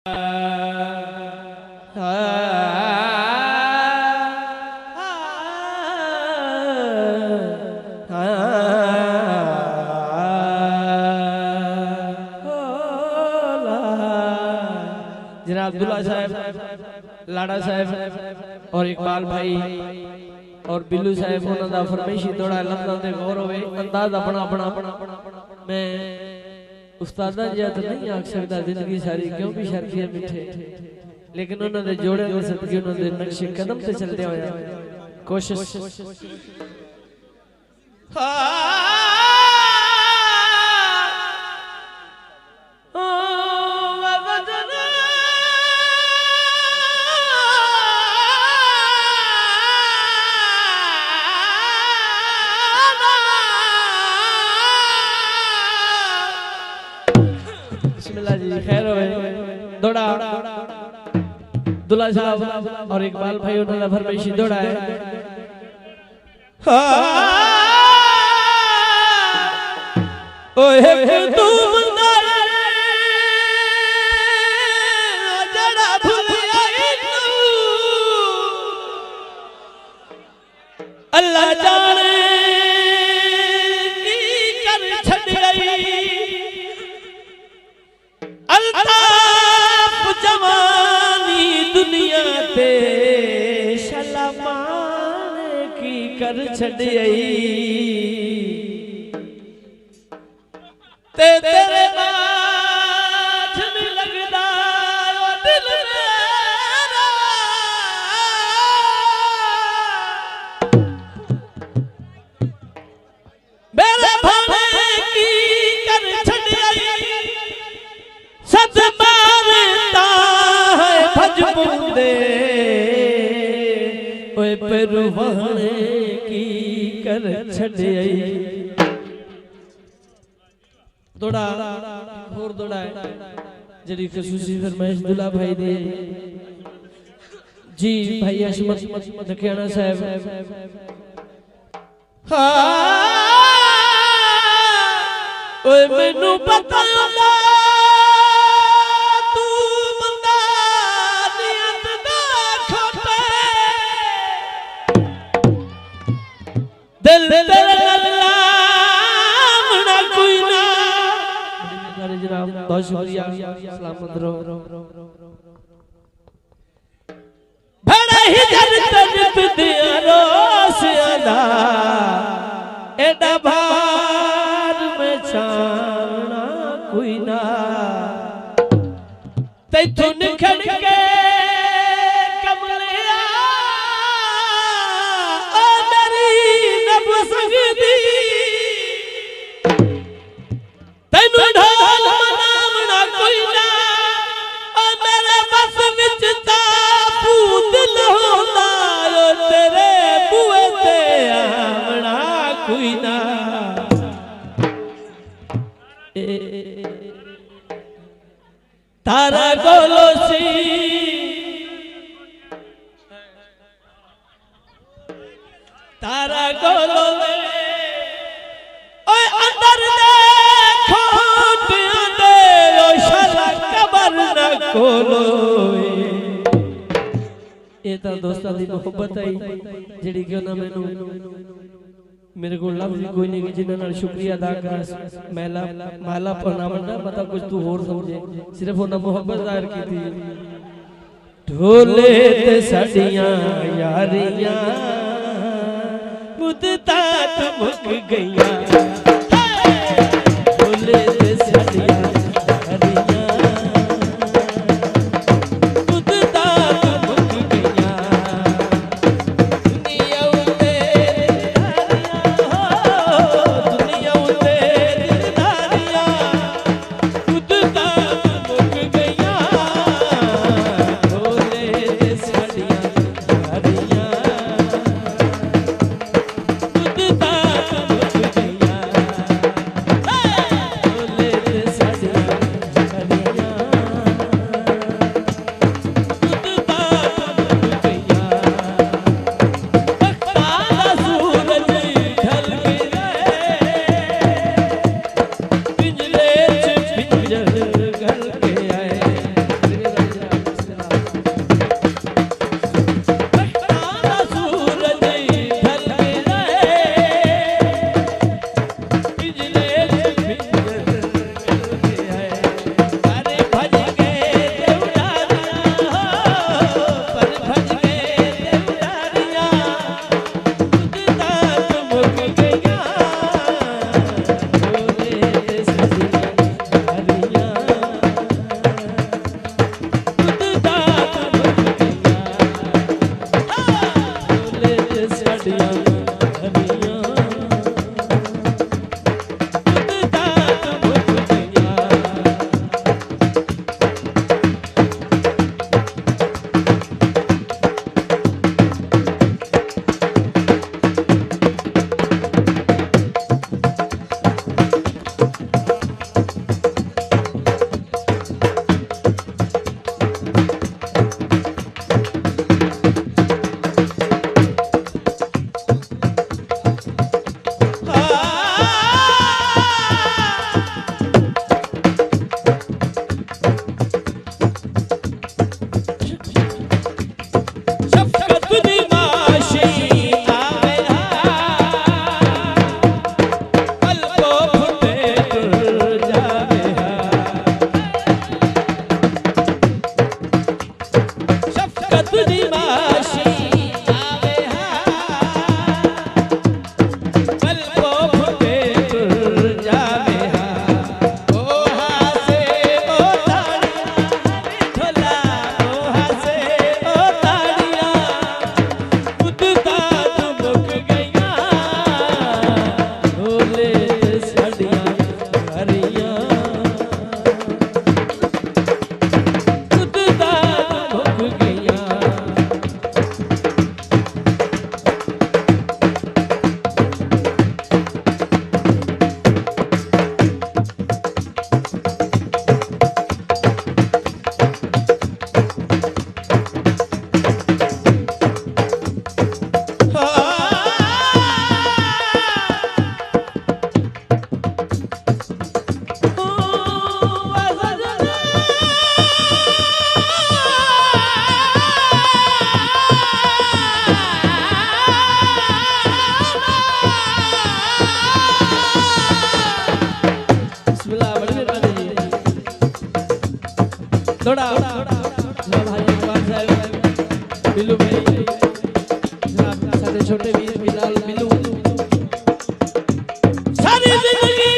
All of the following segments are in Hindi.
जनाब अब्दुल्ला साहब, लाड़ा साहब और इकबाल भाई और बिल्लू साहब उन्होंने फरमाइशी थोड़ा लफ्ज़ां दे गौर होवे, अंदाज अपना अपना मैं उस्तादा जी तो नहीं आख सकता जिंदगी सारी क्यों भी शर्फिया मिठे, लेकिन उन्होंने जोड़े दे सदके उन्होंने नक्शे कदम से चलते होया कोशिश खैर दौड़ा दुल्ला साहब और इकबाल भाई उन्होंने फरमाइशी दौड़ा है अल्लाह जाने की कर छड़ गई अल्ताफ जवानी दुनिया ते शलमान की कर छड़ई ते तेरे बाझ में लगदा ओ दिल मेरा मेरे भाने की कर छड़ई सद मारता है भजबूंदे ओए परवाने की कर छड़ई दौड़ा होर दौड़ा जड़ी खसूसी फरमाइश दुल्ला भाई दे जी भाई अशमत नखियाना साहब ओए मैनू पता दिल तेरा लामना कोई ना जनाब बहुत शुक्रिया सलामत रहो बड़ा ही दर्द दिया रोस अदा एडा भार में छाना कोई ना तैथों निखड़ के तेनू ढोल मनावना कोई ना मेरे बस विच ताबूत होंदा तेरे बूए ते आवना कोई ना तारा गोलो सी तारा गोलो अंदर देखो दे ओ शाला कबर न खोलो ये तो दोस्तां दी मोहब्बत आई जेड़ी कि उन्हां मैनू मेरे को लफ्ज़ कोई नहीं कि जिन्हां नाल शुक्रिया अदा कर महला महला पनावना पता कुछ तू होर समझे सिर्फ उन्हां मोहब्बत ज़ाहिर कीती ढोले ते साडियां यारियां मुद्दतां मुक गईयां भाई इकबाल साहब बिल्लू भाई सारे छोटे वीर बिलाल बिल्लू सारी जिंदगी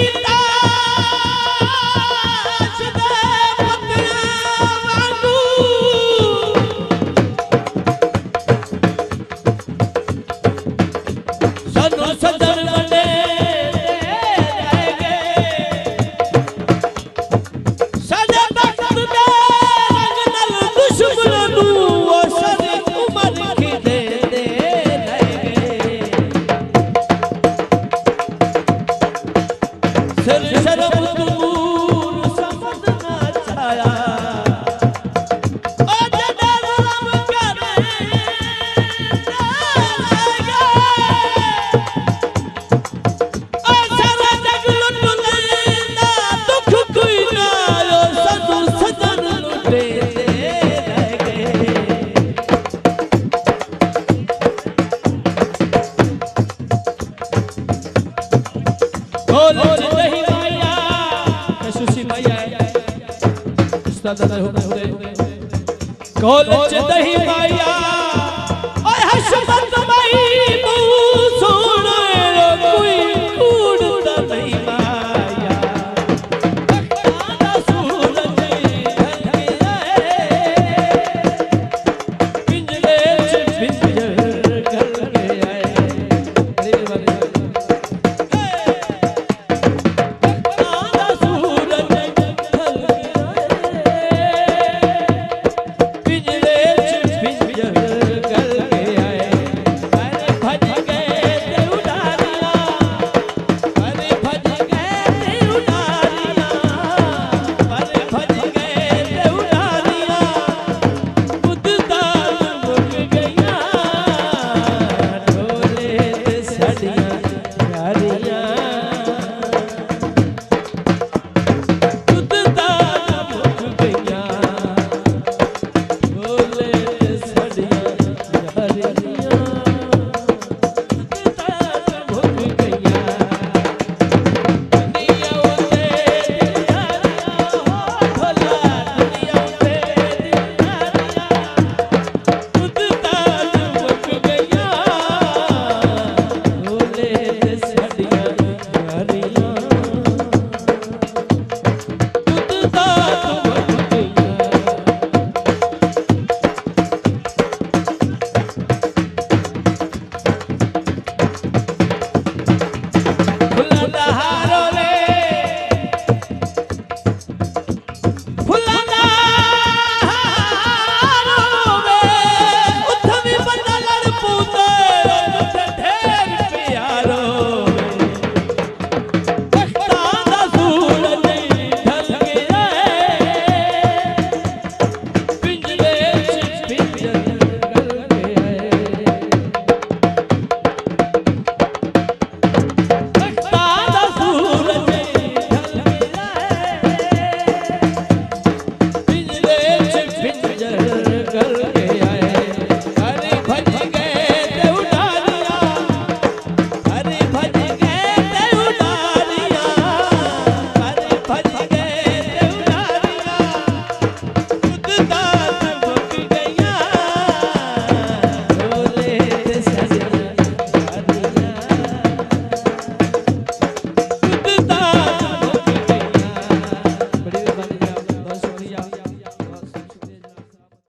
कॉलेज दही माया